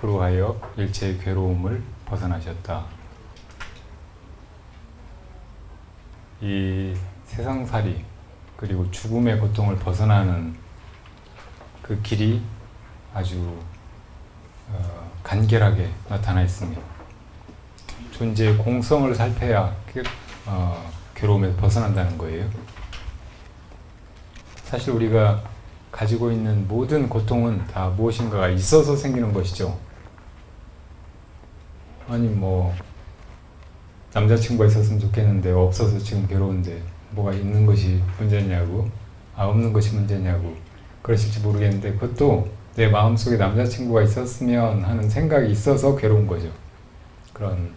그로하여 일체의 괴로움을 벗어나셨다. 이 세상살이 그리고 죽음의 고통을 벗어나는 그 길이 아주 간결하게 나타나 있습니다. 존재의 공성을 살펴야 괴로움에서 벗어난다는 거예요. 사실 우리가 가지고 있는 모든 고통은 다 무엇인가가 있어서 생기는 것이죠. 아니 남자친구가 있었으면 좋겠는데 없어서 지금 괴로운데 뭐가 있는 것이 문제냐고, 없는 것이 문제냐고 그러실지 모르겠는데, 그것도 내 마음속에 남자친구가 있었으면 하는 생각이 있어서 괴로운 거죠. 그런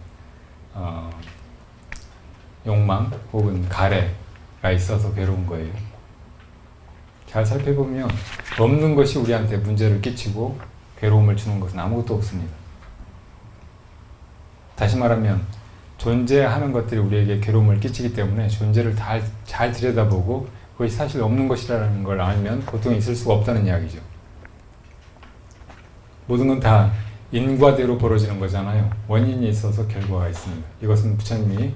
욕망 혹은 가래가 있어서 괴로운 거예요. 잘 살펴보면 없는 것이 우리한테 문제를 끼치고 괴로움을 주는 것은 아무것도 없습니다. 다시 말하면 존재하는 것들이 우리에게 괴로움을 끼치기 때문에 존재를 잘 들여다보고 그것이 사실 없는 것이라는 걸 알면 고통이 있을 수가 없다는 이야기죠. 모든 건 다 인과대로 벌어지는 거잖아요. 원인이 있어서 결과가 있습니다. 이것은 부처님이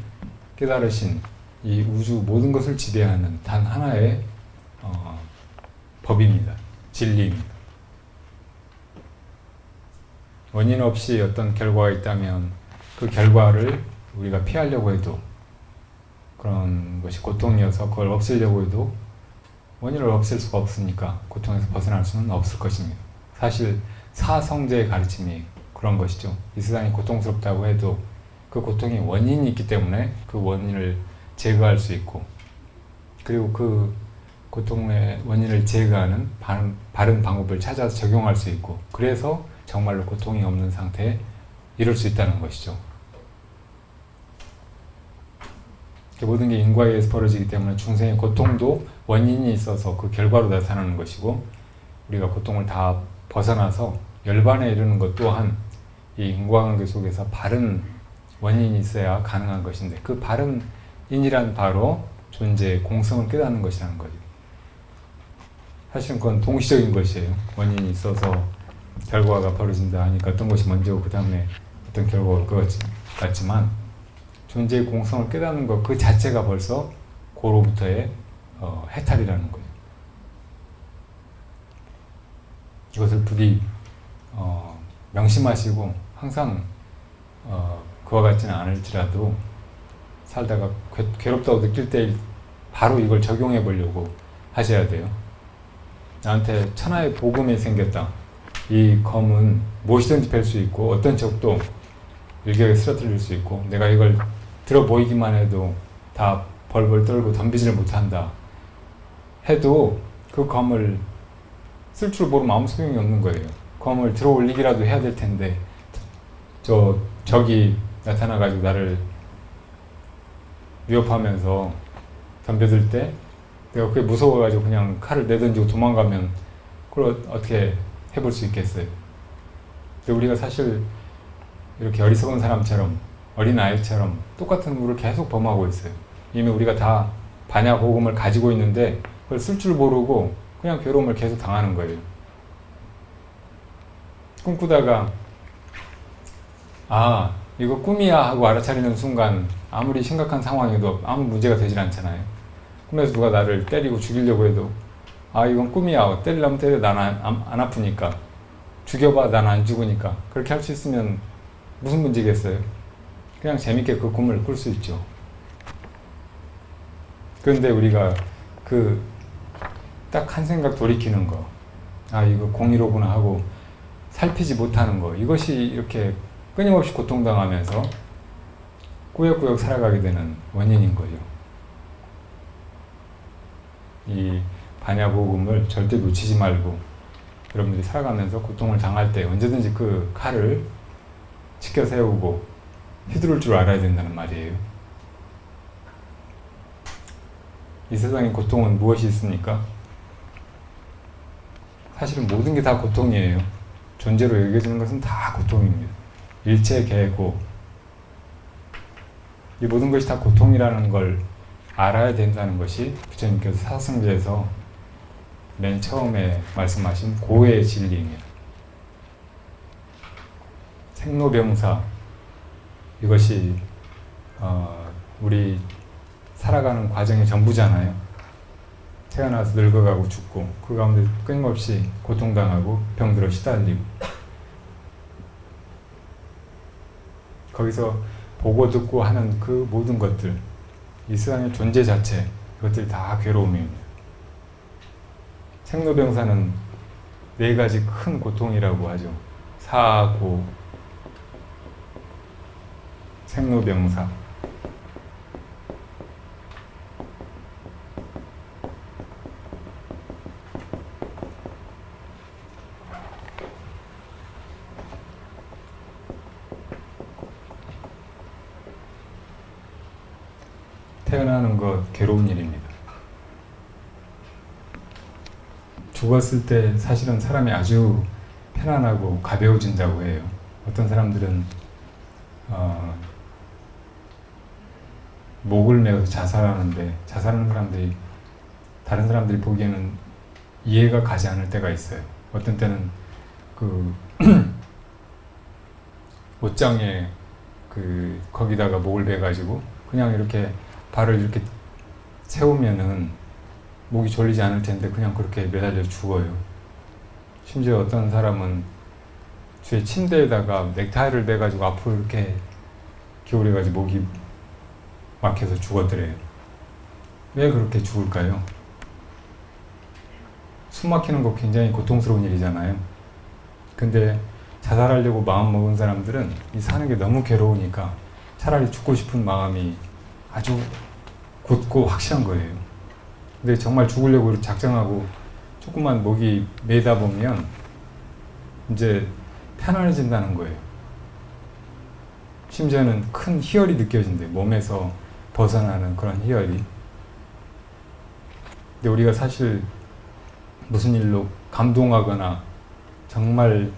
깨달으신 이 우주 모든 것을 지배하는 단 하나의 법입니다. 진리입니다. 원인 없이 어떤 결과가 있다면 그 결과를 우리가 피하려고 해도, 그런 것이 고통이어서 그걸 없애려고 해도 원인을 없앨 수가 없으니까 고통에서 벗어날 수는 없을 것입니다. 사실 사성제의 가르침이 그런 것이죠. 이 세상이 고통스럽다고 해도 그 고통이 원인이 있기 때문에 그 원인을 제거할 수 있고, 그리고 그 고통의 원인을 제거하는 바른 방법을 찾아서 적용할 수 있고, 그래서 정말로 고통이 없는 상태에 이룰 수 있다는 것이죠. 모든 게 인과에 의해서 벌어지기 때문에 중생의 고통도 원인이 있어서 그 결과로 나타나는 것이고, 우리가 고통을 다 벗어나서 열반에 이르는 것 또한 이 인과관계 속에서 바른 원인이 있어야 가능한 것인데, 그 바른 인이란 바로 존재의 공성을 깨닫는 것이라는 거죠. 사실은 그건 동시적인 것이에요. 원인이 있어서 결과가 벌어진다 하니까 어떤 것이 먼저고 그 다음에 어떤 결과가 올 것 같지만, 존재의 공성을 깨닫는 것 그 자체가 벌써 고로부터의 해탈이라는 거예요. 이것을 부디 명심하시고 항상 그와 같지는 않을지라도 살다가 괴롭다고 느낄 때 바로 이걸 적용해 보려고 하셔야 돼요. 나한테 천하의 복음이 생겼다. 이 검은 무엇이든지 펼 수 있고 어떤 적도 일격에 쓰러뜨릴 수 있고, 내가 이걸 들어 보이기만 해도 다 벌벌 떨고 덤비지를 못한다 해도 그 검을 쓸 줄 모르면 아무 소용이 없는 거예요. 검을 들어 올리기라도 해야 될 텐데, 적이 나타나가지고 나를 위협하면서 덤벼들 때 내가 그게 무서워가지고 그냥 칼을 내던지고 도망가면 그걸 어떻게 해볼 수 있겠어요? 근데 우리가 사실 이렇게 어리석은 사람처럼, 어린아이처럼 똑같은 물을 계속 범하고 있어요. 이미 우리가 다 반야호금을 가지고 있는데 그걸 쓸 줄 모르고 그냥 괴로움을 계속 당하는 거예요. 꿈꾸다가 이거 꿈이야 하고 알아차리는 순간 아무리 심각한 상황에도 아무 문제가 되질 않잖아요. 꿈에서 누가 나를 때리고 죽이려고 해도 이건 꿈이야, 때리려면 때려, 난 안 아프니까, 죽여봐, 난 안 죽으니까, 그렇게 할 수 있으면 무슨 문제겠어요? 그냥 재밌게 그 꿈을 꿀 수 있죠. 그런데 우리가 딱 한 생각 돌이키는 거, 이거 공의로구나 하고 살피지 못하는 거, 이것이 이렇게 끊임없이 고통당하면서 꾸역꾸역 살아가게 되는 원인인 거죠. 이 반야복음을 절대 놓치지 말고 여러분들이 살아가면서 고통을 당할 때 언제든지 그 칼을 치켜 세우고 휘두를 줄 알아야 된다는 말이에요. 이 세상에 고통은 무엇이 있습니까? 사실은 모든 게 다 고통이에요. 존재로 여겨지는 것은 다 고통입니다. 일체 계고, 이 모든 것이 다 고통이라는 걸 알아야 된다는 것이 부처님께서 사승제에서 맨 처음에 말씀하신 고의 진리입니다. 생로병사, 이것이 우리 살아가는 과정의 전부잖아요. 태어나서 늙어가고 죽고 그 가운데 끊임없이 고통당하고 병들어 시달리고, 거기서 보고 듣고 하는 그 모든 것들, 이 세상의 존재 자체, 그것들이 다 괴로움입니다. 생로병사는 네 가지 큰 고통이라고 하죠. 사고, 생로병사, 태어나는 것 괴로운 일입니다. 죽었을 때 사실은 사람이 아주 편안하고 가벼워진다고 해요. 어떤 사람들은 목을 메어서 자살하는데, 자살하는 사람들이 다른 사람들이 보기에는 이해가 가지 않을 때가 있어요. 어떤 때는 그 옷장에 거기다가 목을 베가지고 그냥 이렇게 발을 이렇게 세우면은 목이 졸리지 않을 텐데 그냥 그렇게 매달려 죽어요. 심지어 어떤 사람은 주에 침대에다가 넥타이를 매가지고 앞으로 이렇게 기울여가지고 목이 막혀서 죽었더래요. 왜 그렇게 죽을까요? 숨 막히는 거 굉장히 고통스러운 일이잖아요. 근데 자살하려고 마음 먹은 사람들은 이 사는 게 너무 괴로우니까 차라리 죽고 싶은 마음이 아주 굳고 확실한 거예요. 근데 정말 죽으려고 작정하고 조금만 목이 메다 보면 이제 편안해진다는 거예요. 심지어는 큰 희열이 느껴진대요. 몸에서 벗어나는 그런 희열이. 근데 우리가 사실 무슨 일로 감동하거나 정말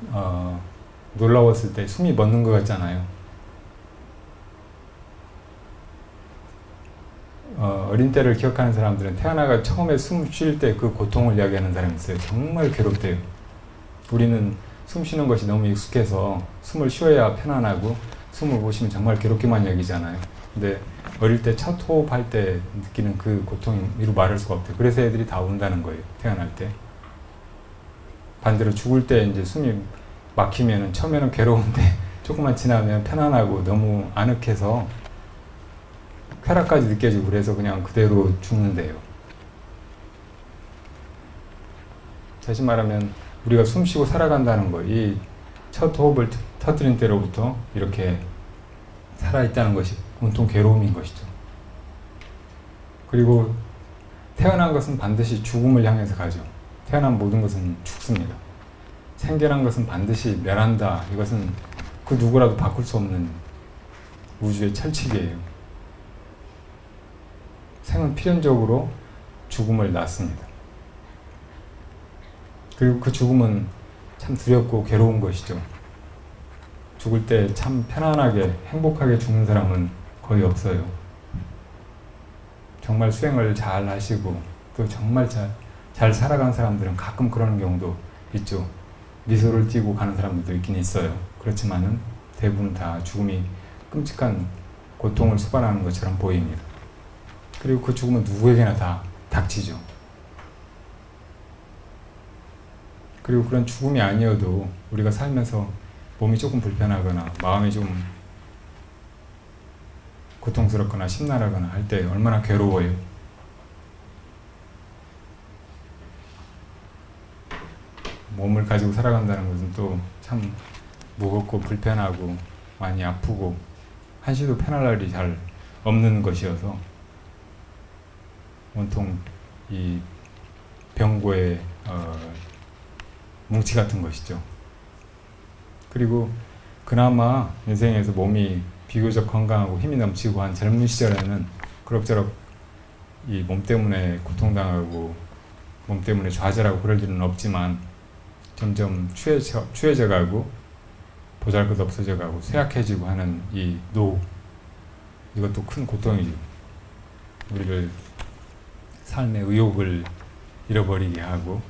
놀라웠을 때 숨이 멎는 것 같잖아요. 어린 때를 기억하는 사람들은 태어나가 처음에 숨 쉴 때 그 고통을 이야기하는 사람이 있어요. 정말 괴롭대요. 우리는 숨 쉬는 것이 너무 익숙해서 숨을 쉬어야 편안하고 숨을 못 쉬면 정말 괴롭게만 여기잖아요. 근데 어릴 때 첫 호흡할 때 느끼는 그 고통이 이루 말할 수가 없대요. 그래서 애들이 다 운다는 거예요. 태어날 때. 반대로 죽을 때 이제 숨이 막히면은 처음에는 괴로운데 조금만 지나면 편안하고 너무 아늑해서 쾌락까지 느껴지고 그래서 그냥 그대로 죽는데요. 다시 말하면 우리가 숨 쉬고 살아간다는 거, 이 첫 호흡을 터뜨린 때로부터 이렇게 살아있다는 것이 온통 괴로움인 것이죠. 그리고 태어난 것은 반드시 죽음을 향해서 가죠. 태어난 모든 것은 죽습니다. 생겨난 것은 반드시 멸한다. 이것은 그 누구라도 바꿀 수 없는 우주의 철칙이에요. 생은 필연적으로 죽음을 낳습니다. 그리고 그 죽음은 참 두렵고 괴로운 것이죠. 죽을 때 참 편안하게 행복하게 죽는 사람은 거의 없어요. 정말 수행을 잘 하시고 또 정말 잘 살아간 사람들은 가끔 그러는 경우도 있죠. 미소를 띠고 가는 사람들도 있긴 있어요. 그렇지만은 대부분 다 죽음이 끔찍한 고통을 수반하는 것처럼 보입니다. 그리고 그 죽음은 누구에게나 다 닥치죠. 그리고 그런 죽음이 아니어도 우리가 살면서 몸이 조금 불편하거나 마음이 좀 고통스럽거나 심란하거나 할 때 얼마나 괴로워요. 몸을 가지고 살아간다는 것은 또 참 무겁고 불편하고 많이 아프고 한시도 편할 날이 잘 없는 것이어서 온통 이 병고의 뭉치 같은 것이죠. 그리고 그나마 인생에서 몸이 비교적 건강하고 힘이 넘치고 한 젊은 시절에는 그럭저럭 이 몸 때문에 고통당하고 몸 때문에 좌절하고 그럴 일은 없지만 점점 추해져 가고 보잘것 없어져 가고 쇠약해지고 하는 이 노후, 이것도 큰 고통이죠. 우리를 삶의 의욕을 잃어버리게 하고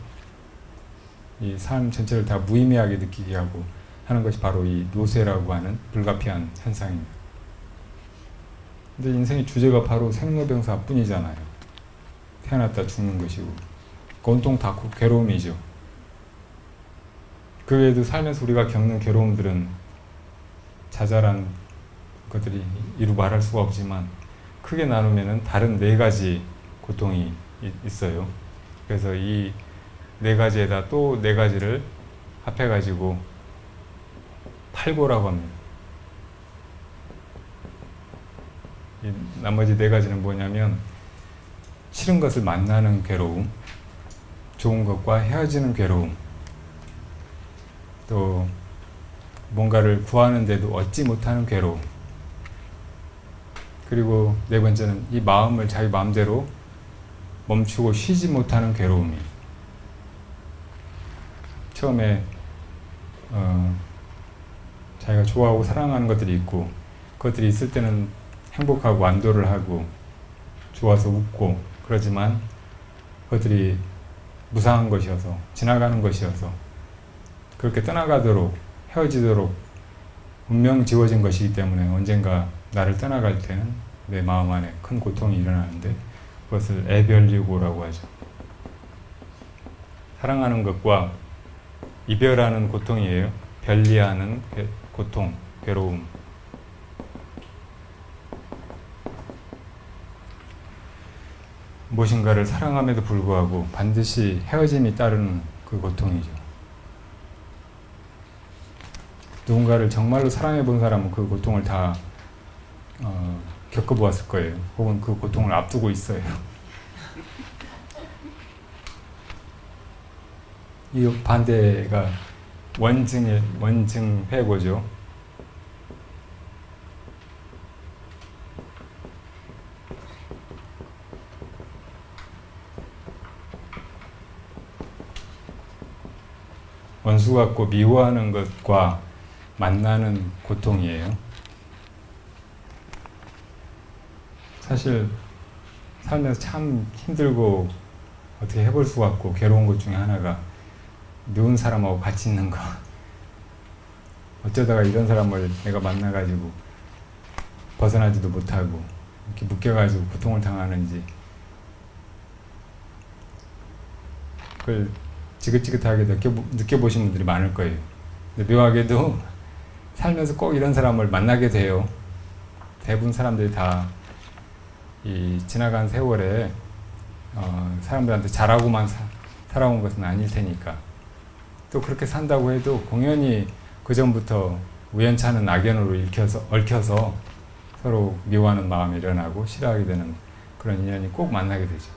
이 삶 전체를 다 무의미하게 느끼게 하고 하는 것이 바로 이 노쇠라고 하는 불가피한 현상입니다. 근데 인생의 주제가 바로 생로병사 뿐이잖아요. 태어났다 죽는 것이고 온통 다 괴로움이죠. 그 외에도 살면서 우리가 겪는 괴로움들은 자잘한 것들이 이루 말할 수가 없지만 크게 나누면 다른 4가지 고통이 있어요. 그래서 이 4가지에다 또 4가지를 합해가지고 팔고라고 합니다. 이 나머지 4가지는 뭐냐면 싫은 것을 만나는 괴로움, 좋은 것과 헤어지는 괴로움, 또 뭔가를 구하는데도 얻지 못하는 괴로움, 그리고 4번째는 이 마음을 자기 마음대로 멈추고 쉬지 못하는 괴로움이. 처음에 자기가 좋아하고 사랑하는 것들이 있고 그것들이 있을 때는 행복하고 안도를 하고 좋아서 웃고 그러지만 그것들이 무상한 것이어서 지나가는 것이어서 그렇게 떠나가도록 헤어지도록 운명 지워진 것이기 때문에 언젠가 나를 떠나갈 때는 내 마음 안에 큰 고통이 일어나는데 그것을 애별리고라고 하죠. 사랑하는 것과 이별하는 고통이에요. 별리하는 고통, 괴로움. 무엇인가를 사랑함에도 불구하고 반드시 헤어짐이 따르는 그 고통이죠. 누군가를 정말로 사랑해 본 사람은 그 고통을 다 겪어보았을 거예요. 혹은 그 고통을 앞두고 있어요. 이 반대가 원증회고죠. 원수 같고 미워하는 것과 만나는 고통이에요. 사실 살면서 참 힘들고 어떻게 해볼 수가 없고 괴로운 것 중에 하나가 미운 사람하고 같이 있는 거. 어쩌다가 이런 사람을 내가 만나가지고 벗어나지도 못하고 이렇게 묶여가지고 고통을 당하는지 그걸 지긋지긋하게 느껴보신 분들이 많을 거예요. 근데 묘하게도 살면서 꼭 이런 사람을 만나게 돼요. 대부분 사람들이 다 이 지나간 세월에 사람들한테 잘하고만 살아온 것은 아닐 테니까 또 그렇게 산다고 해도 공연히 그 전부터 우연찮은 악연으로 얽혀서 서로 미워하는 마음이 일어나고 싫어하게 되는 그런 인연이 꼭 만나게 되죠.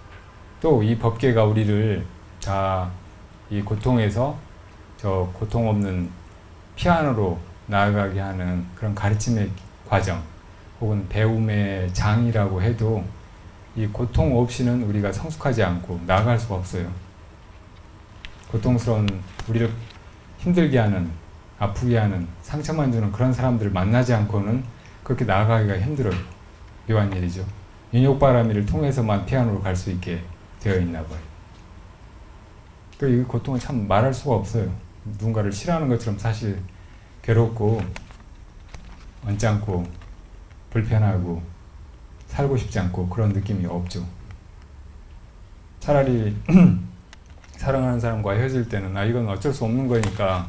또 이 법계가 우리를 다 이 고통에서 저 고통 없는 피안으로 나아가게 하는 그런 가르침의 과정 혹은 배움의 장이라고 해도 이 고통 없이는 우리가 성숙하지 않고 나아갈 수가 없어요. 고통스러운 우리를 힘들게 하는 아프게 하는 상처만 주는 그런 사람들을 만나지 않고는 그렇게 나아가기가 힘들어요. 묘한 일이죠. 인욕바라미를 통해서만 피안으로 갈 수 있게 되어 있나 봐요. 이 고통은 참 말할 수가 없어요. 누군가를 싫어하는 것처럼 사실 괴롭고 언짢고 불편하고 살고 싶지 않고 그런 느낌이 없죠. 차라리 사랑하는 사람과 헤어질 때는 이건 어쩔 수 없는 거니까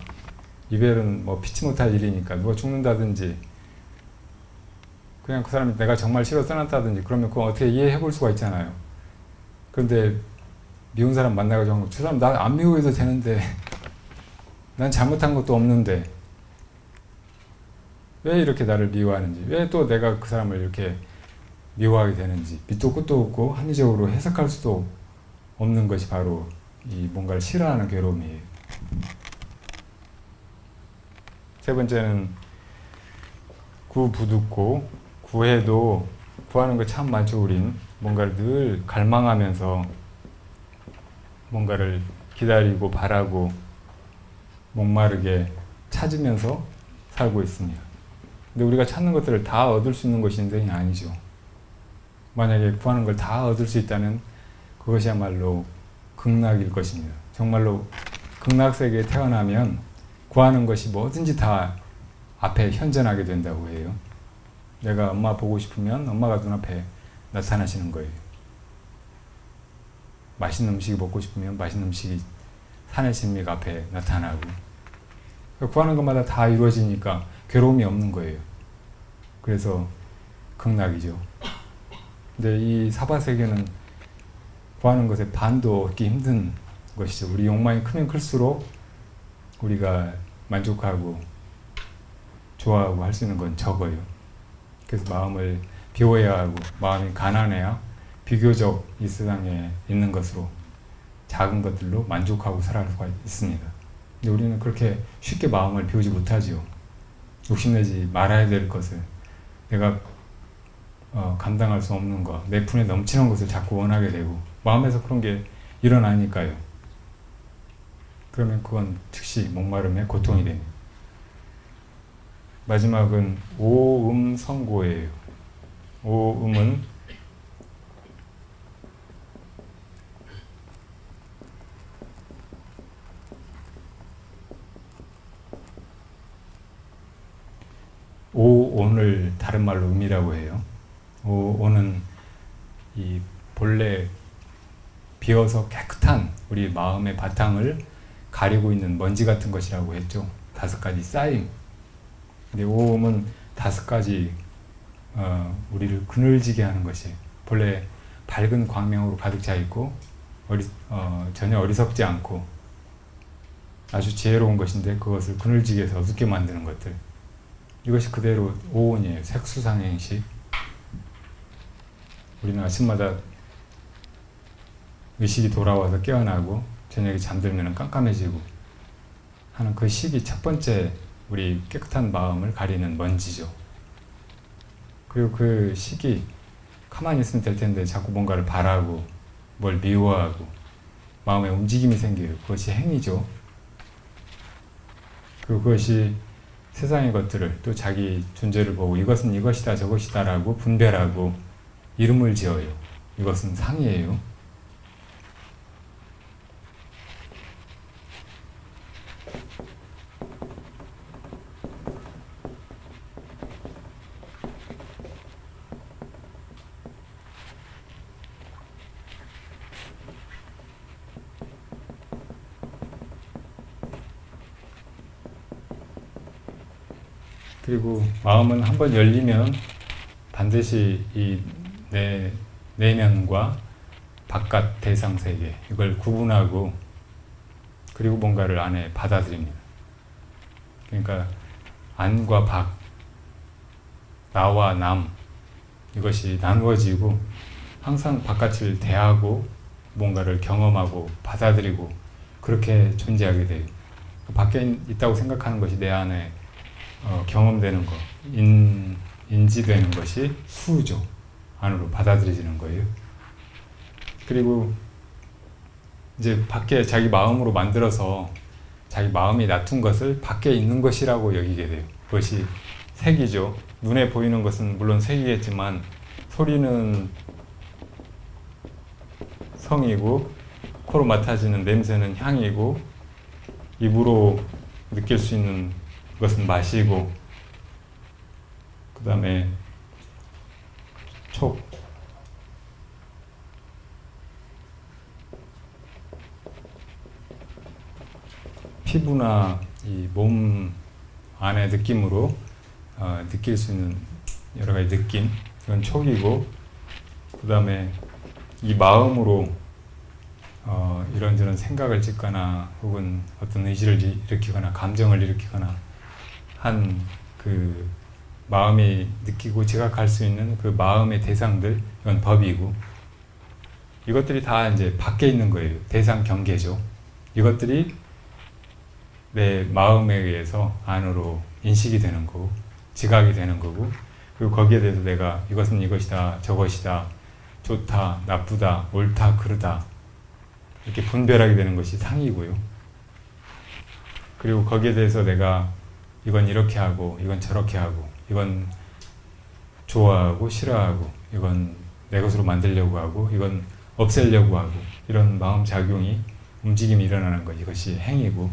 이별은 뭐 피치 못할 일이니까 누가 죽는다든지 그냥 그 사람이 내가 정말 싫어 떠났다든지 그러면 그건 어떻게 이해해 볼 수가 있잖아요. 그런데 미운 사람 만나가지고 저 사람 나 안 미워해도 되는데 난 잘못한 것도 없는데 왜 이렇게 나를 미워하는지 왜 또 내가 그 사람을 이렇게 미워하게 되는지 밑도 끝도 없고 합리적으로 해석할 수도 없는 것이 바로 이 뭔가를 싫어하는 괴로움이에요. 세 번째는 구부득고 구해도 구하는 거 참 많죠. 우린 뭔가를 늘 갈망하면서 뭔가를 기다리고 바라고 목마르게 찾으면서 살고 있습니다. 근데 우리가 찾는 것들을 다 얻을 수 있는 것이 인생이 아니죠. 만약에 구하는 걸 다 얻을 수 있다면 그것이야말로 극락일 것입니다. 정말로 극락세계에 태어나면 구하는 것이 뭐든지 다 앞에 현존하게 된다고 해요. 내가 엄마 보고 싶으면 엄마가 눈앞에 나타나시는 거예요. 맛있는 음식이 먹고 싶으면 맛있는 음식이 산해신미가 앞에 나타나고, 구하는 것마다 다 이루어지니까 괴로움이 없는 거예요. 그래서 극락이죠. 근데 이 사바세계는 구하는 것에 반도 얻기 힘든 것이죠. 우리 욕망이 크면 클수록 우리가 만족하고 좋아하고 할 수 있는 건 적어요. 그래서 마음을 비워야 하고, 마음이 가난해야 비교적 이 세상에 있는 것으로, 작은 것들로 만족하고 살아갈 수가 있습니다. 근데 우리는 그렇게 쉽게 마음을 비우지 못하지요. 욕심내지 말아야 될 것을, 내가 감당할 수 없는 것, 내 품에 넘치는 것을 자꾸 원하게 되고, 마음에서 그런 게 일어나니까요. 그러면 그건 즉시 목마름의 고통이 됩니다. 마지막은 오음성고예요. 오음은 오온을 다른 말로 음이라고 해요. 오온은 이 본래 비어서 깨끗한 우리 마음의 바탕을 가리고 있는 먼지 같은 것이라고 했죠. 5가지 쌓임. 근데 오음은 5가지 우리를 그늘지게 하는 것이, 본래 밝은 광명으로 가득 차 있고 전혀 어리석지 않고 아주 지혜로운 것인데, 그것을 그늘지게 해서 어둡게 만드는 것들, 이것이 그대로 오온이에요. 색수상행시. 우리는 아침마다 의식이 돌아와서 깨어나고 저녁에 잠들면 깜깜해지고 하는 그 시기, 첫 번째 우리 깨끗한 마음을 가리는 먼지죠. 그리고 그 시기, 가만히 있으면 될 텐데 자꾸 뭔가를 바라고 뭘 미워하고 마음에 움직임이 생겨요. 그것이 행위죠. 그리고 그것이 세상의 것들을, 또 자기 존재를 보고 이것은 이것이다 저것이다 라고 분별하고 이름을 지어요. 이것은 상이에요. 그리고 마음은 한번 열리면 반드시 이 내면과 바깥 대상 세계, 이걸 구분하고 그리고 뭔가를 안에 받아들입니다. 그러니까 안과 밖, 나와 남, 이것이 나누어지고 항상 바깥을 대하고 뭔가를 경험하고 받아들이고 그렇게 존재하게 돼요. 밖에 있다고 생각하는 것이 내 안에 경험되는 것, 인지되는 것이 수죠. 안으로 받아들여지는 거예요. 그리고 이제 밖에 자기 마음으로 만들어서 자기 마음이 놔둔 것을 밖에 있는 것이라고 여기게 돼요. 그것이 색이죠. 눈에 보이는 것은 물론 색이겠지만 소리는 성이고, 코로 맡아지는 냄새는 향이고, 입으로 느낄 수 있는 것은 맛이고, 그 다음에 촉, 피부나 이 몸 안의 느낌으로 느낄 수 있는 여러 가지 느낌, 이건 촉이고, 그 다음에 이 마음으로 이런저런 생각을 짓거나 혹은 어떤 의지를 일으키거나 감정을 일으키거나 한 그 마음이 느끼고 지각할 수 있는 그 마음의 대상들, 이건 법이고, 이것들이 다 이제 밖에 있는 거예요. 대상 경계죠. 이것들이 내 마음에 의해서 안으로 인식이 되는 거고 지각이 되는 거고, 그리고 거기에 대해서 내가 이것은 이것이다 저것이다, 좋다 나쁘다 옳다 그르다 이렇게 분별하게 되는 것이 상이고요. 그리고 거기에 대해서 내가 이건 이렇게 하고 이건 저렇게 하고, 이건 좋아하고 싫어하고, 이건 내 것으로 만들려고 하고 이건 없애려고 하고, 이런 마음작용이 움직임이 일어나는 것, 이것이 행위고,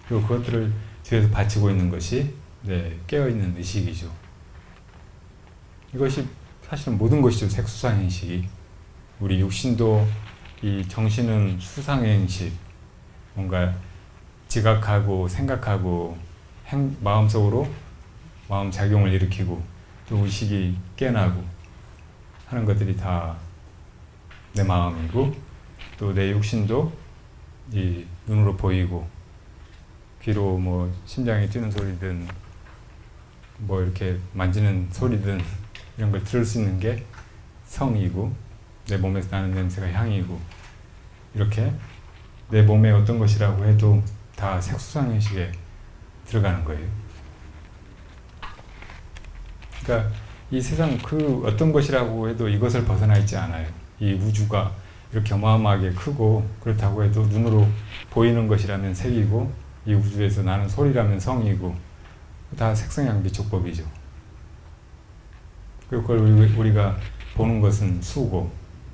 그리고 그것들을 뒤에서 받치고 있는 것이 깨어있는 의식이죠. 이것이 사실은 모든 것이죠. 색수상행식이. 우리 육신도 이 정신은 수상행식, 뭔가 지각하고 생각하고 마음속으로 마음 작용을 일으키고 또 의식이 깨나고 하는 것들이 다 내 마음이고, 또 내 육신도 이 눈으로 보이고 귀로 뭐 심장이 뛰는 소리든 뭐 이렇게 만지는 소리든 이런 걸 들을 수 있는 게 성이고, 내 몸에서 나는 냄새가 향이고, 이렇게 내 몸에 어떤 것이라고 해도 다 색수상행식에 들어가는 거예요. 그러니까 이 세상 그 어떤 것이라고 해도 이것을 벗어나 있지 않아요. 이 우주가 이렇게 어마어마하게 크고, 그렇다고 해도 눈으로 보이는 것이라면 색이고, 이 우주에서 나는 소리라면 성이고, 다 색성양비촉법이죠. 그걸 우리가 보는 것은 수고,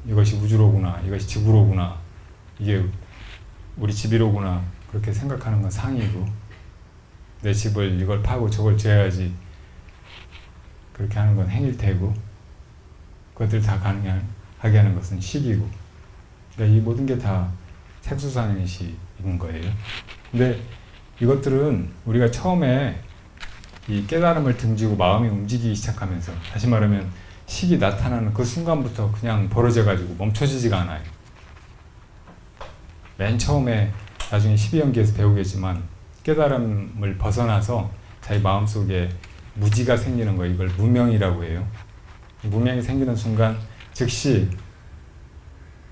이것이 우주로구나, 이것이 지구로구나, 이게 우리 집이로구나, 그렇게 생각하는 건 상이고, 내 집을 이걸 파고 저걸 져야지, 그렇게 하는 건 행일 테고, 그것들 다 가능하게 하는 것은 식이고, 그러니까 이 모든 게 다 색수상행식인 거예요. 근데 이것들은 우리가 처음에 이 깨달음을 등지고 마음이 움직이기 시작하면서, 다시 말하면 식이 나타나는 그 순간부터 그냥 벌어져가지고 멈춰지지가 않아요. 맨 처음에 나중에 12연기에서 배우겠지만 깨달음을 벗어나서 자기 마음속에 무지가 생기는 거, 이걸 무명이라고 해요. 무명이 생기는 순간 즉시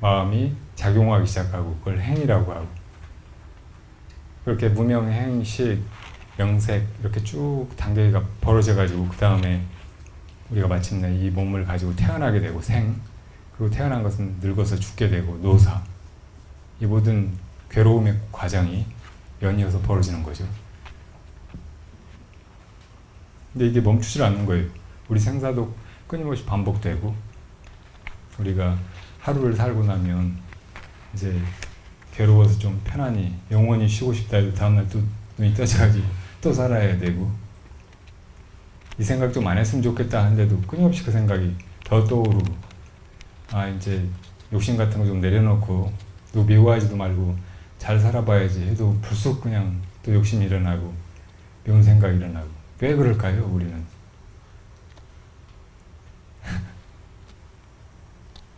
마음이 작용하기 시작하고 그걸 행이라고 하고, 그렇게 무명, 행, 식, 명색 이렇게 쭉 단계가 벌어져가지고 그 다음에 우리가 마침내 이 몸을 가지고 태어나게 되고 생, 그리고 태어난 것은 늙어서 죽게 되고 노사, 이 모든 괴로움의 과정이 연이어서 벌어지는 거죠. 근데 이게 멈추질 않는 거예요. 우리 생사도 끊임없이 반복되고, 우리가 하루를 살고 나면 이제 괴로워서 좀 편안히 영원히 쉬고 싶다 해도 다음날 또 눈이 떠져가지고 또 살아야 되고, 이 생각 좀 안 했으면 좋겠다 하는데도 끊임없이 그 생각이 더 떠오르고, 아 이제 욕심 같은 거 좀 내려놓고 또 미워하지도 말고 잘 살아봐야지 해도 불쑥 그냥 또 욕심이 일어나고 미운 생각이 일어나고. 왜 그럴까요, 우리는?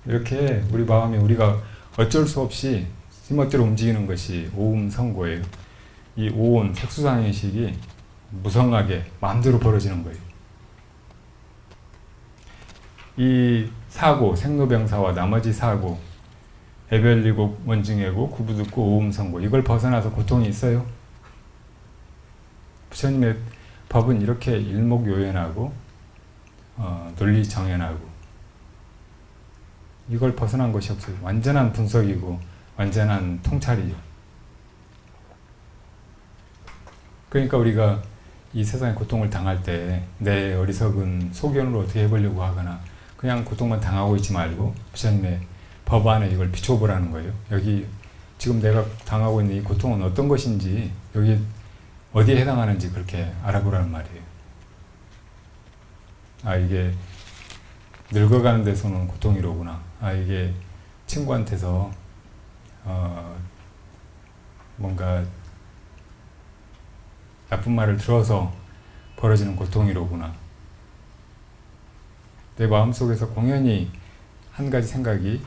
이렇게 우리 마음이 우리가 어쩔 수 없이 지멋대로 움직이는 것이 오음성고예요. 이 오온, 색수상행식이 무성하게 마음대로 벌어지는 거예요. 이 사고, 생로병사와 나머지 사고, 애별리고 원증애고 구부듣고 오음성고, 이걸 벗어나서 고통이 있어요? 부처님의 법은 이렇게 일목요연하고 논리정연하고, 이걸 벗어난 것이 없어요. 완전한 분석이고 완전한 통찰이죠. 그러니까 우리가 이 세상의 고통을 당할 때 내 어리석은 소견으로 어떻게 해보려고 하거나 그냥 고통만 당하고 있지 말고 부처님의 법 안에 이걸 비춰보라는 거예요. 여기 지금 내가 당하고 있는 이 고통은 어떤 것인지, 여기 어디에 해당하는지 그렇게 알아보라는 말이에요. 아 이게 늙어가는 데서는 고통이로구나. 아 이게 친구한테서 뭔가 나쁜 말을 들어서 벌어지는 고통이로구나. 내 마음속에서 공연히 한 가지 생각이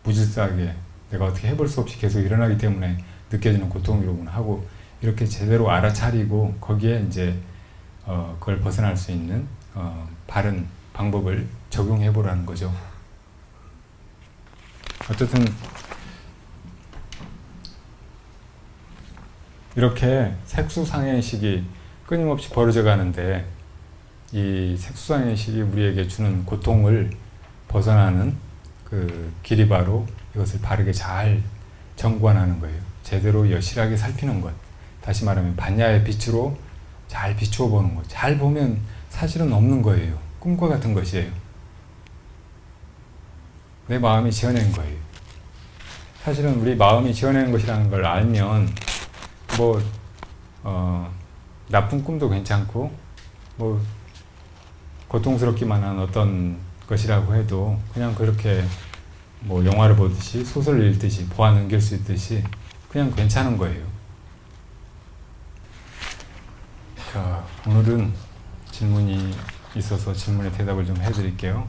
무질서하게 내가 어떻게 해볼 수 없이 계속 일어나기 때문에 느껴지는 고통이로구나 하고, 이렇게 제대로 알아차리고 거기에 이제 그걸 벗어날 수 있는 바른 방법을 적용해 보라는 거죠. 어쨌든 이렇게 색수상행식이 끊임없이 벌어져 가는데, 이 색수상행식이 우리에게 주는 고통을 벗어나는 그 길이 바로 이것을 바르게 잘 정관하는 거예요. 제대로 여실하게 살피는 것. 다시 말하면 반야의 빛으로 잘 비추어 보는 것. 잘 보면 사실은 없는 거예요. 꿈과 같은 것이에요. 내 마음이 지어낸 거예요. 사실은 우리 마음이 지어낸 것이라는 걸 알면 뭐 나쁜 꿈도 괜찮고 뭐 고통스럽기만 한 어떤 것이라고 해도 그냥 그렇게 뭐 영화를 보듯이 소설을 읽듯이 보아 넘길 수 있듯이 그냥 괜찮은 거예요. 자, 오늘은 질문이 있어서 질문에 대답을 좀 해드릴게요.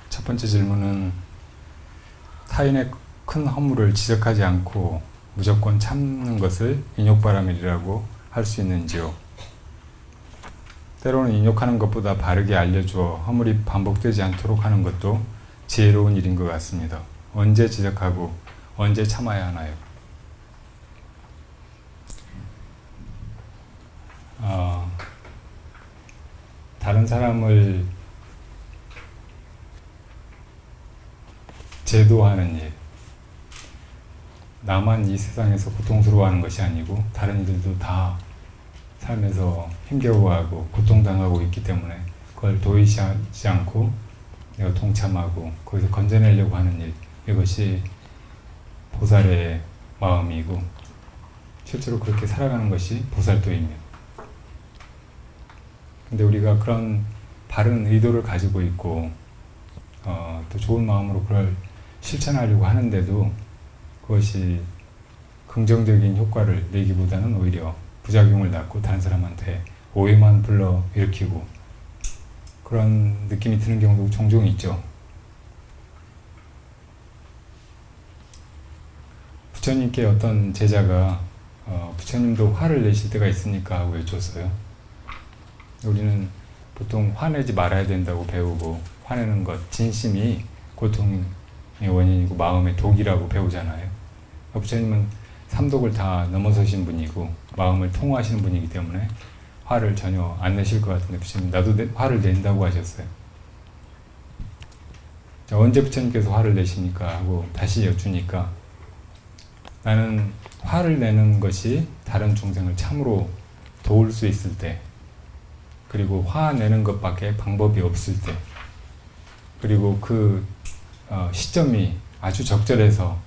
첫 번째 질문은 타인의 큰 허물을 지적하지 않고 무조건 참는 것을 인욕바람이라고 할 수 있는지요? 때로는 인욕하는 것보다 바르게 알려주어 허물이 반복되지 않도록 하는 것도 지혜로운 일인 것 같습니다. 언제 지적하고 언제 참아야 하나요? 다른 사람을 제도하는 일, 나만 이 세상에서 고통스러워하는 것이 아니고 다른 이들도 다 삶에서 힘겨워하고 고통당하고 있기 때문에 그걸 도의시하지 않고 내가 동참하고 거기서 건져내려고 하는 일, 이것이 보살의 마음이고 실제로 그렇게 살아가는 것이 보살도입니다. 근데 우리가 그런 바른 의도를 가지고 있고 또 좋은 마음으로 그걸 실천하려고 하는데도 그것이 긍정적인 효과를 내기보다는 오히려 부작용을 낳고 다른 사람한테 오해만 불러일으키고 그런 느낌이 드는 경우도 종종 있죠. 부처님께 어떤 제자가 부처님도 화를 내실 때가 있으니까 하고 여쭈었어요. 우리는 보통 화내지 말아야 된다고 배우고 화내는 것, 진심이 고통의 원인이고 마음의 독이라고 배우잖아요. 부처님은 삼독을 다 넘어서신 분이고 마음을 통화하시는 분이기 때문에 화를 전혀 안 내실 것 같은데 부처님 나도 화를 낸다고 하셨어요. 자, 언제 부처님께서 화를 내십니까? 하고 다시 여쭈니까 나는 화를 내는 것이 다른 중생을 참으로 도울 수 있을 때, 그리고 화내는 것밖에 방법이 없을 때, 그리고 그 시점이 아주 적절해서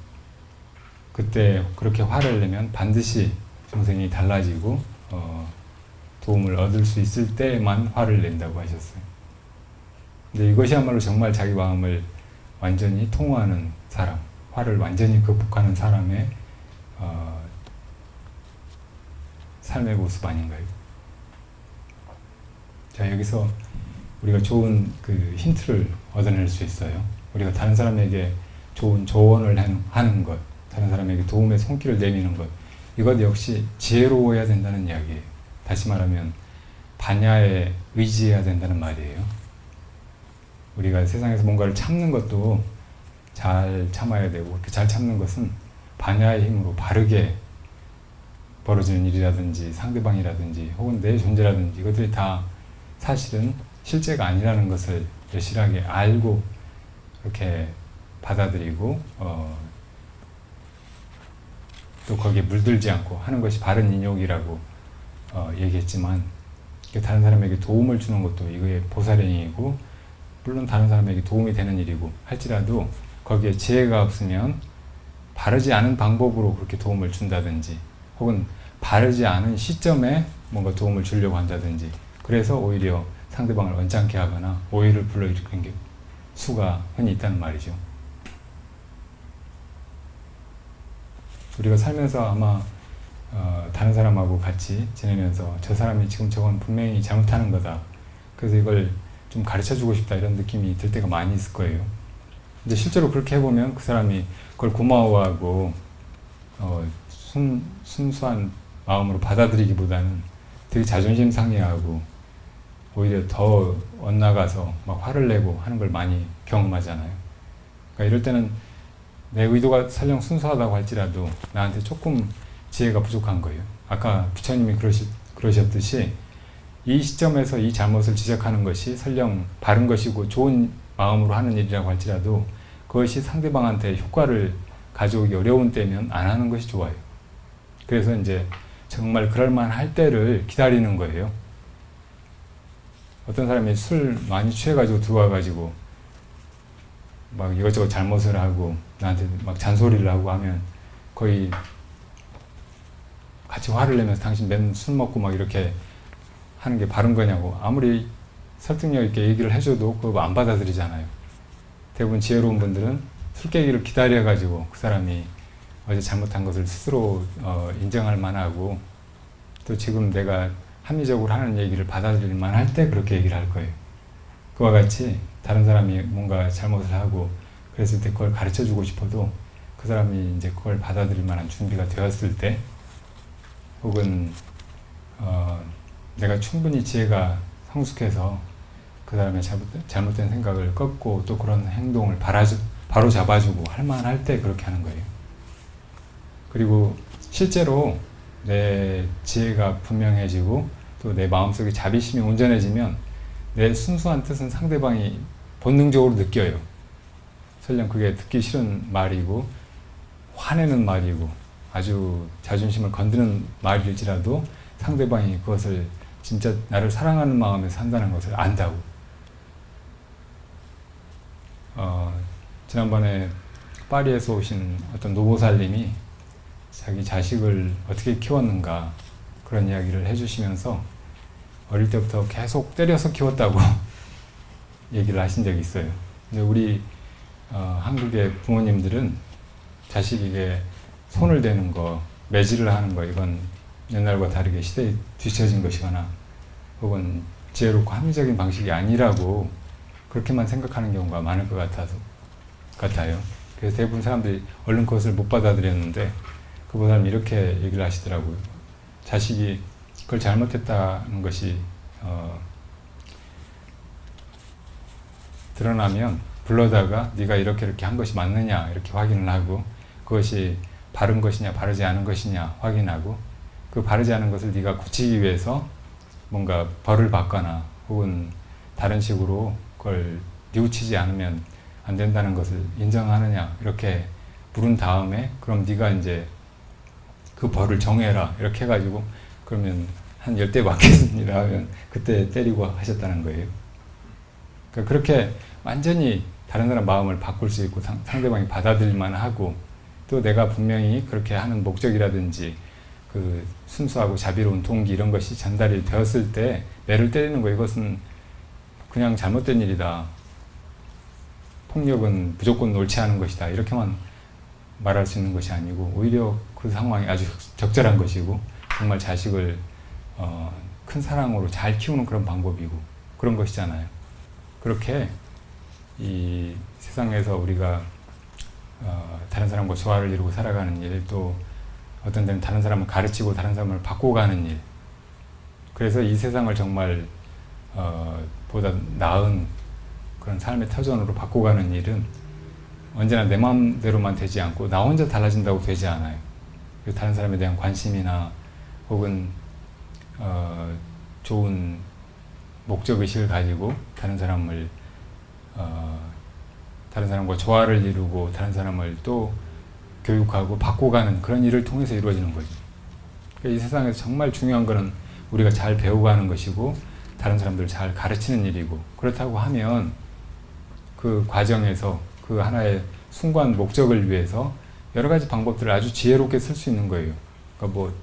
그때 그렇게 화를 내면 반드시 중생이 달라지고 도움을 얻을 수 있을 때만 화를 낸다고 하셨어요. 근데 이것이야말로 정말 자기 마음을 완전히 통호하는 사람, 화를 완전히 극복하는 사람의 삶의 모습 아닌가요? 자, 여기서 우리가 좋은 그 힌트를 얻어낼 수 있어요. 우리가 다른 사람에게 좋은 조언을 하는 것, 다른 사람에게 도움의 손길을 내미는 것, 이것 역시 지혜로워야 된다는 이야기예요. 다시 말하면 반야에 의지해야 된다는 말이에요. 우리가 세상에서 뭔가를 참는 것도 잘 참아야 되고, 그렇게 잘 참는 것은 반야의 힘으로 바르게 벌어지는 일이라든지 상대방이라든지 혹은 내 존재라든지 이것들이 다 사실은 실제가 아니라는 것을 여실하게 알고 이렇게 받아들이고 또 거기에 물들지 않고 하는 것이 바른 인욕이라고 얘기했지만, 다른 사람에게 도움을 주는 것도 이거의 보살행위이고 물론 다른 사람에게 도움이 되는 일이고 할지라도 거기에 지혜가 없으면 바르지 않은 방법으로 그렇게 도움을 준다든지 혹은 바르지 않은 시점에 뭔가 도움을 주려고 한다든지, 그래서 오히려 상대방을 언짢게 하거나 오해를 불러일으키는 게 수가 흔히 있다는 말이죠. 우리가 살면서 아마 다른 사람하고 같이 지내면서 저 사람이 지금 저건 분명히 잘못하는 거다, 그래서 이걸 좀 가르쳐주고 싶다, 이런 느낌이 들 때가 많이 있을 거예요. 근데 실제로 그렇게 해보면 그 사람이 그걸 고마워하고 순수한 마음으로 받아들이기보다는 되게 자존심 상해하고 오히려 더 엇나가서 막 화를 내고 하는 걸 많이 경험하잖아요. 그러니까 이럴 때는 내 의도가 설령 순수하다고 할지라도 나한테 조금 지혜가 부족한 거예요. 아까 부처님이 그러셨듯이 이 시점에서 이 잘못을 지적하는 것이 설령 바른 것이고 좋은 마음으로 하는 일이라고 할지라도 그것이 상대방한테 효과를 가져오기 어려운 때면 안 하는 것이 좋아요. 그래서 이제 정말 그럴만할 때를 기다리는 거예요. 어떤 사람이 술 많이 취해가지고 들어와가지고 막 이것저것 잘못을 하고 나한테 막 잔소리를 하고 하면 거의 같이 화를 내면서 당신 맨 술 먹고 막 이렇게 하는 게 바른 거냐고 아무리 설득력 있게 얘기를 해줘도 그거 안 받아들이잖아요. 대부분 지혜로운 분들은 술 깨기를 기다려가지고 그 사람이 어제 잘못한 것을 스스로 인정할 만하고 또 지금 내가 합리적으로 하는 얘기를 받아들일 만할 때 그렇게 얘기를 할 거예요. 그와 같이 다른 사람이 뭔가 잘못을 하고 그랬을 때 그걸 가르쳐 주고 싶어도 그 사람이 이제 그걸 받아들일 만한 준비가 되었을 때 혹은 내가 충분히 지혜가 성숙해서 그 사람의 잘못된 생각을 꺾고 또 그런 행동을 바로 잡아주고 할 만할 때 그렇게 하는 거예요. 그리고 실제로 내 지혜가 분명해지고 또 내 마음속에 자비심이 온전해지면 내 순수한 뜻은 상대방이 본능적으로 느껴요. 설령 그게 듣기 싫은 말이고 화내는 말이고 아주 자존심을 건드는 말일지라도 상대방이 그것을 진짜 나를 사랑하는 마음에서 한다는 것을 안다고. 지난번에 파리에서 오신 어떤 노보살님이 자기 자식을 어떻게 키웠는가 그런 이야기를 해주시면서 어릴 때부터 계속 때려서 키웠다고 얘기를 하신 적이 있어요. 근데 우리 한국의 부모님들은 자식에게 손을 대는 거, 매질을 하는 거 이건 옛날과 다르게 시대에 뒤처진 것이거나 혹은 지혜롭고 합리적인 방식이 아니라고 그렇게만 생각하는 경우가 많을 것 같아요. 그래서 대부분 사람들이 얼른 그것을 못 받아들였는데 그 보살님이 이렇게 얘기를 하시더라고요. 자식이 그걸 잘못했다는 것이 드러나면 불러다가 네가 이렇게 한 것이 맞느냐 이렇게 확인을 하고 그것이 바른 것이냐 바르지 않은 것이냐 확인하고 그 바르지 않은 것을 네가 고치기 위해서 뭔가 벌을 받거나 혹은 다른 식으로 그걸 뉘우치지 않으면 안 된다는 것을 인정하느냐 이렇게 물은 다음에 그럼 네가 이제 그 벌을 정해라 이렇게 해가지고 그러면 한 10대 맞겠습니다 하면 그때 때리고 하셨다는 거예요. 그러니까 그렇게 완전히 다른 사람 마음을 바꿀 수 있고 상대방이 받아들일만 하고 또 내가 분명히 그렇게 하는 목적이라든지 그 순수하고 자비로운 동기 이런 것이 전달이 되었을 때 매를 때리는 거 이것은 그냥 잘못된 일이다. 폭력은 무조건 옳지 않은 것이다. 이렇게만 말할 수 있는 것이 아니고 오히려 그 상황이 아주 적절한 것이고 정말 자식을 큰 사랑으로 잘 키우는 그런 방법이고 그런 것이잖아요. 그렇게 이 세상에서 우리가 다른 사람과 조화를 이루고 살아가는 일, 또 어떤 때는 다른 사람을 가르치고 다른 사람을 바꿔가는 일, 그래서 이 세상을 정말 보다 나은 그런 삶의 터전으로 바꿔가는 일은 언제나 내 마음대로만 되지 않고 나 혼자 달라진다고 되지 않아요. 다른 사람에 대한 관심이나 혹은 좋은 목적의식을 가지고 다른 사람과 조화를 이루고 다른 사람을 또 교육하고 바꿔가는 그런 일을 통해서 이루어지는 거죠. 그러니까 이 세상에서 정말 중요한 것은 우리가 잘 배워가는 것이고 다른 사람들을 잘 가르치는 일이고 그렇다고 하면 그 과정에서 그 하나의 숭고한 목적을 위해서 여러 가지 방법들을 아주 지혜롭게 쓸 수 있는 거예요. 그러니까 뭐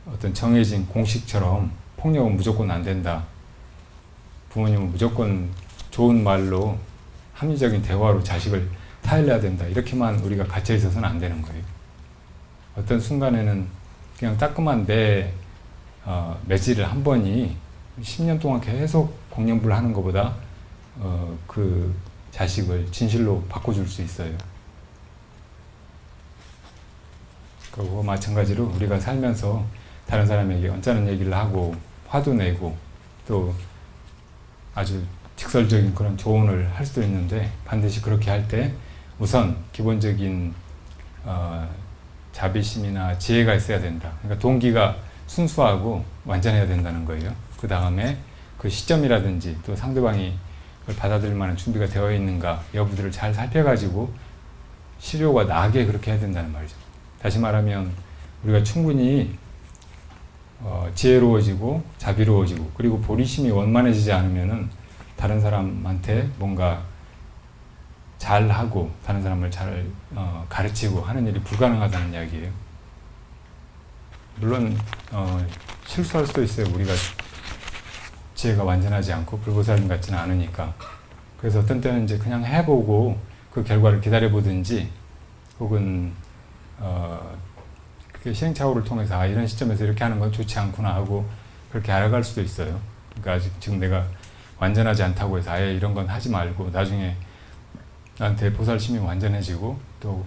어떤 정해진 공식처럼 폭력은 무조건 안 된다. 부모님은 무조건 좋은 말로 합리적인 대화로 자식을 타일러야 된다. 이렇게만 우리가 갇혀 있어서는 안 되는 거예요. 어떤 순간에는 그냥 따끔한 내 매질을 한 번이 10년 동안 계속 공연부를 하는 것보다 그 자식을 진실로 바꿔줄 수 있어요. 그리고 마찬가지로 우리가 살면서 다른 사람에게 언짢은 얘기를 하고 화도 내고 또 아주 직설적인 그런 조언을 할 수도 있는데 반드시 그렇게 할 때 우선 기본적인 자비심이나 지혜가 있어야 된다. 그러니까 동기가 순수하고 완전해야 된다는 거예요. 그 다음에 그 시점이라든지 또 상대방이 그걸 받아들일 만한 준비가 되어 있는가 여부들을 잘 살펴가지고 실효가 나게 그렇게 해야 된다는 말이죠. 다시 말하면 우리가 충분히 지혜로워지고 자비로워지고 그리고 보리심이 원만해지지 않으면은 다른 사람한테 뭔가 잘하고 다른 사람을 잘 가르치고 하는 일이 불가능하다는 이야기예요. 물론 실수할 수도 있어요. 우리가 지혜가 완전하지 않고 불보살님 같지는 않으니까. 그래서 어떤 때는 이제 그냥 해보고 그 결과를 기다려보든지, 혹은 그렇게 시행착오를 통해서 이런 시점에서 이렇게 하는 건 좋지 않구나 하고 그렇게 알아갈 수도 있어요. 그러니까 아직 지금 내가 완전하지 않다고 해서 아예 이런 건 하지 말고, 나중에 나한테 보살심이 완전해지고 또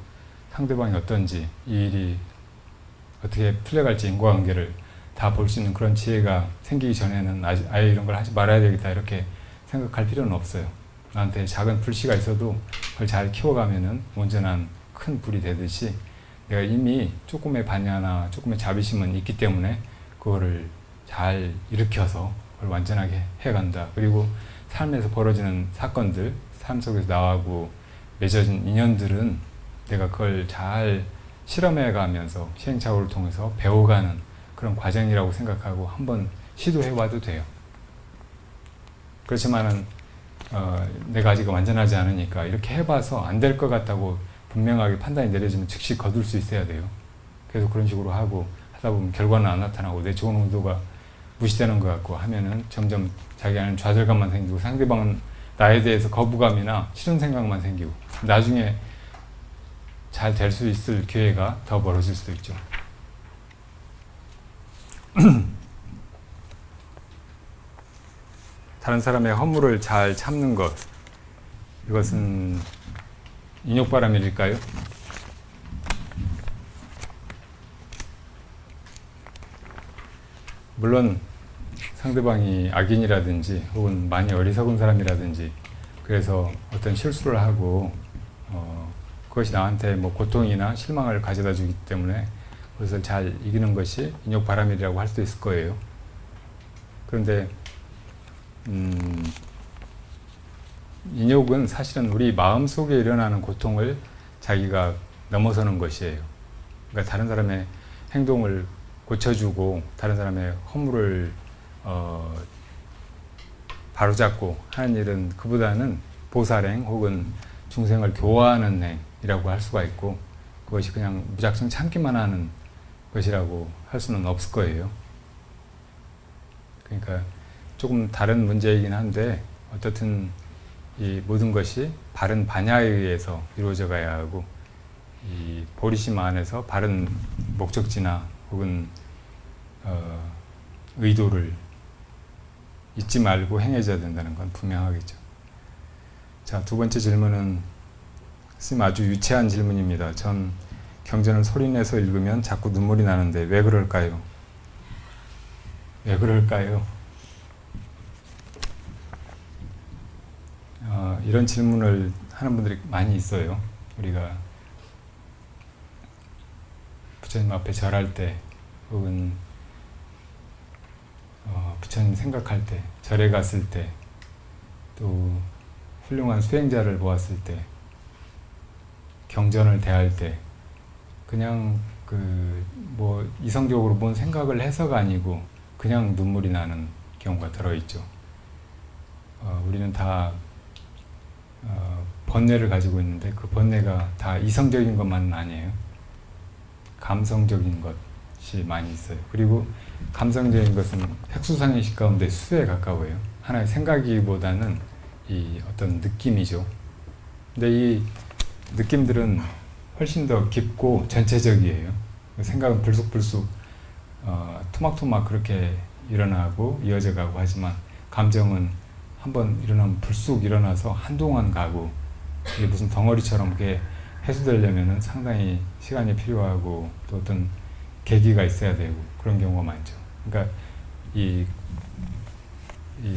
상대방이 어떤지, 이 일이 어떻게 풀려갈지, 인과관계를 다 볼 수 있는 그런 지혜가 생기기 전에는 아예 이런 걸 하지 말아야 되겠다 이렇게 생각할 필요는 없어요. 나한테 작은 불씨가 있어도 그걸 잘 키워가면은 온전한 큰 불이 되듯이, 내가 이미 조금의 반야나 조금의 자비심은 있기 때문에 그거를 잘 일으켜서 그걸 완전하게 해간다. 그리고 삶에서 벌어지는 사건들, 삶 속에서 나하고 맺어진 인연들은 내가 그걸 잘 실험해가면서 시행착오를 통해서 배워가는 그런 과정이라고 생각하고 한번 시도해봐도 돼요. 그렇지만은 내가 아직 완전하지 않으니까 이렇게 해봐서 안 될 것 같다고 분명하게 판단이 내려지면 즉시 거둘 수 있어야 돼요. 계속 그런 식으로 하고 하다 보면 결과는 안 나타나고 내 좋은 의도가 무시되는 것 같고 하면은 점점 자기 안에 좌절감만 생기고, 상대방은 나에 대해서 거부감이나 싫은 생각만 생기고, 나중에 잘 될 수 있을 기회가 더 멀어질 수도 있죠. 다른 사람의 허물을 잘 참는 것, 이것은 인욕바람일까요? 물론 상대방이 악인이라든지 혹은 많이 어리석은 사람이라든지 그래서 어떤 실수를 하고 그것이 나한테 뭐 고통이나 실망을 가져다 주기 때문에 그것을 잘 이기는 것이 인욕바람이라고 할 수도 있을 거예요. 그런데 인욕은 사실은 우리 마음속에 일어나는 고통을 자기가 넘어서는 것이에요. 그러니까 다른 사람의 행동을 고쳐주고 다른 사람의 허물을 바로잡고 하는 일은 그보다는 보살행 혹은 중생을 교화하는 행이라고 할 수가 있고, 그것이 그냥 무작정 참기만 하는 것이라고 할 수는 없을 거예요. 그러니까 조금 다른 문제이긴 한데, 어떻든 이 모든 것이 바른 반야에 의해서 이루어져 가야 하고, 이 보리심 안에서 바른 목적지나 혹은 의도를 잊지 말고 행해져야 된다는 건 분명하겠죠. 자, 두 번째 질문은 스님 아주 유치한 질문입니다. 전 경전을 소리내서 읽으면 자꾸 눈물이 나는데 왜 그럴까요? 왜 그럴까요? 이런 질문을 하는 분들이 많이 있어요. 우리가 부처님 앞에 절할 때 혹은 부처님 생각할 때, 절에 갔을 때, 또 훌륭한 수행자를 보았을 때, 경전을 대할 때, 그냥 뭐 이성적으로 뭔 생각을 해서가 아니고 그냥 눈물이 나는 경우가 들어있죠. 우리는 다 번뇌를 가지고 있는데 그 번뇌가 다 이성적인 것만은 아니에요. 감성적인 것이 많이 있어요. 그리고 감성적인 것은 획수상의식 가운데 수에 가까워요. 하나의 생각이보다는 이 어떤 느낌이죠. 근데 이 느낌들은 훨씬 더 깊고 전체적이에요. 생각은 불쑥불쑥 토막토막 그렇게 일어나고 이어져 가고 하지만, 감정은 한번 일어나면 불쑥 일어나서 한동안 가고, 이게 무슨 덩어리처럼 그게 해소되려면 상당히 시간이 필요하고 또 어떤 계기가 있어야 되고 그런 경우가 많죠. 그러니까 이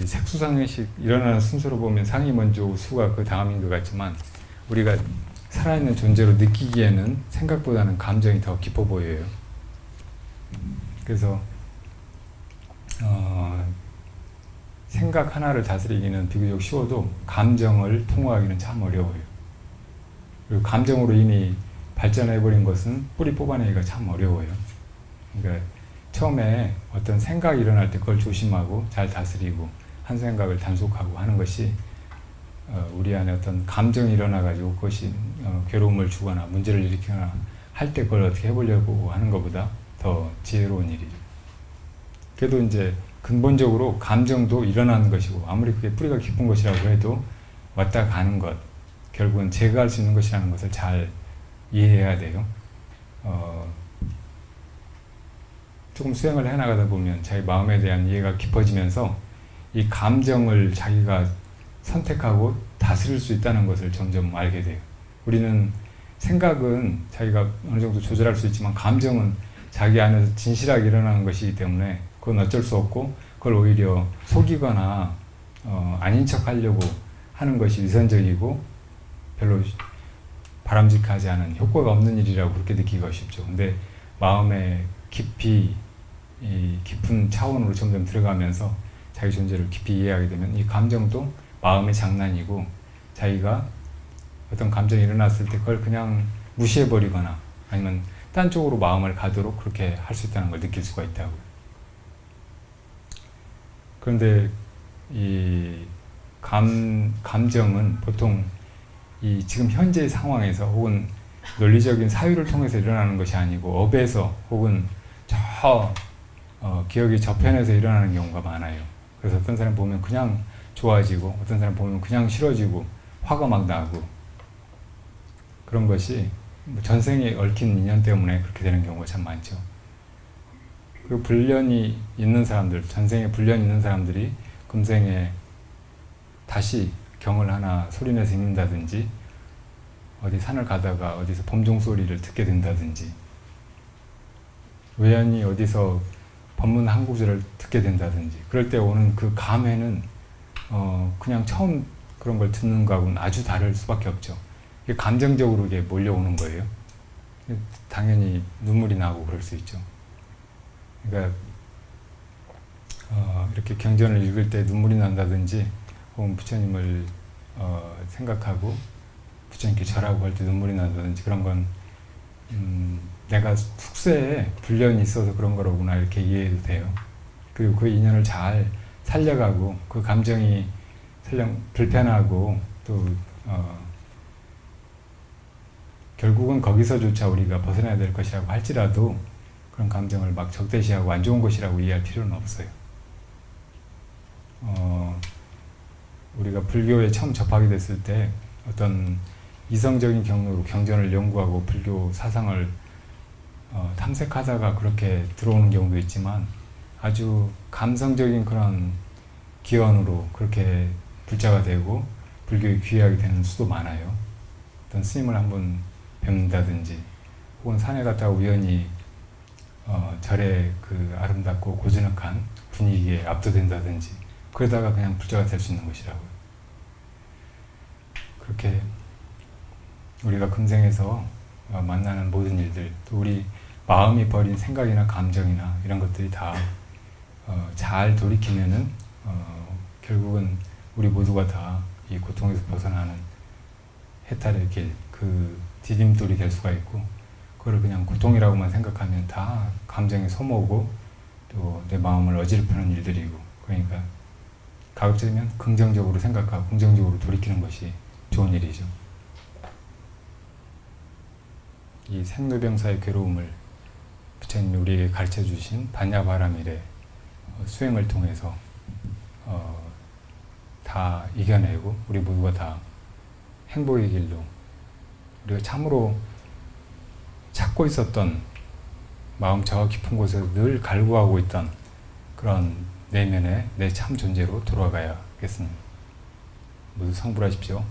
색수상의식 일어나는 순서로 보면 상이 먼저 수가 그 다음인 것 같지만, 우리가 살아있는 존재로 느끼기에는 생각보다는 감정이 더 깊어 보여요. 그래서 생각 하나를 다스리기는 비교적 쉬워도 감정을 통과하기는 참 어려워요. 그리고 감정으로 이미 발전해버린 것은 뿌리 뽑아내기가 참 어려워요. 그러니까 처음에 어떤 생각이 일어날 때 그걸 조심하고 잘 다스리고 한 생각을 단속하고 하는 것이 우리 안에 어떤 감정이 일어나가지고 그것이 괴로움을 주거나 문제를 일으키거나 할 때 그걸 어떻게 해보려고 하는 것보다 더 지혜로운 일이죠. 그래도 이제 근본적으로 감정도 일어나는 것이고 아무리 그게 뿌리가 깊은 것이라고 해도 왔다 가는 것, 결국은 제거할 수 있는 것이라는 것을 잘 이해해야 돼요. 조금 수행을 해나가다 보면 자기 마음에 대한 이해가 깊어지면서 이 감정을 자기가 선택하고 다스릴 수 있다는 것을 점점 알게 돼요. 우리는 생각은 자기가 어느 정도 조절할 수 있지만 감정은 자기 안에서 진실하게 일어나는 것이기 때문에 그건 어쩔 수 없고 그걸 오히려 속이거나 아닌 척 하려고 하는 것이 위선적이고 별로 바람직하지 않은 효과가 없는 일이라고 그렇게 느끼기가 쉽죠. 근데 마음에 깊이 이 깊은 차원으로 점점 들어가면서 자기 존재를 깊이 이해하게 되면 이 감정도 마음의 장난이고 자기가 어떤 감정이 일어났을 때 그걸 그냥 무시해버리거나 아니면 딴 쪽으로 마음을 가도록 그렇게 할 수 있다는 걸 느낄 수가 있다고요. 그런데 이 감정은 보통 이 지금 현재의 상황에서 혹은 논리적인 사유를 통해서 일어나는 것이 아니고 업에서 혹은 저 기억의 저편에서 일어나는 경우가 많아요. 그래서 어떤 사람 보면 그냥 좋아지고 어떤 사람 보면 그냥 싫어지고 화가 막 나고 그런 것이 전생에 얽힌 인연 때문에 그렇게 되는 경우가 참 많죠. 그리고 불련이 있는 사람들, 전생에 불련이 있는 사람들이 금생에 다시 경을 하나 소리내서 읽는다든지 어디 산을 가다가 어디서 범종 소리를 듣게 된다든지 우연히 어디서 법문 한 구절을 듣게 된다든지 그럴 때 오는 그 감회는 그냥 처음 그런 걸 듣는 거하고는 아주 다를 수밖에 없죠. 이게 감정적으로 이게 몰려오는 거예요. 당연히 눈물이 나고 그럴 수 있죠. 그러니까 이렇게 경전을 읽을 때 눈물이 난다든지 혹은 부처님을 생각하고 부처님께 절하고 할 때 눈물이 난다든지 그런 건 내가 숙세에 불련이 있어서 그런 거로구나 이렇게 이해해도 돼요. 그리고 그 인연을 잘 살려가고 그 감정이 설령 불편하고 또 결국은 거기서조차 우리가 벗어나야 될 것이라고 할지라도 그런 감정을 막 적대시하고 안 좋은 것이라고 이해할 필요는 없어요. 우리가 불교에 처음 접하게 됐을 때 어떤 이성적인 경로로 경전을 연구하고 불교 사상을 탐색하다가 그렇게 들어오는 경우도 있지만 아주 감성적인 그런 기원으로 그렇게 불자가 되고 불교에 귀하게 되는 수도 많아요. 어떤 스님을 한번 뵙는다든지 혹은 산에 갔다가 우연히 절의 그 아름답고 고즈넉한 분위기에 압도된다든지 그러다가 그냥 불자가 될 수 있는 것이라고요. 그렇게 우리가 금생에서 만나는 모든 일들 또 우리 마음이 버린 생각이나 감정이나 이런 것들이 다 잘 돌이키면은 결국은 우리 모두가 다 이 고통에서 벗어나는 해탈의 길, 그 디딤돌이 될 수가 있고 그걸 그냥 고통이라고만 생각하면 다 감정에 소모고 또 내 마음을 어지럽히는 일들이고 그러니까 가급적이면 긍정적으로 생각하고 긍정적으로 돌이키는 것이 좋은 일이죠. 이 생로병사의 괴로움을 부처님이 우리에게 가르쳐 주신 반야바라밀의 수행을 통해서 다 이겨내고 우리 모두가 다 행복의 길로 우리가 참으로 찾고 있었던 마음 저 깊은 곳에서 늘 갈구하고 있던 그런 내면의 내 참 존재로 돌아가야겠습니다. 모두 성불하십시오.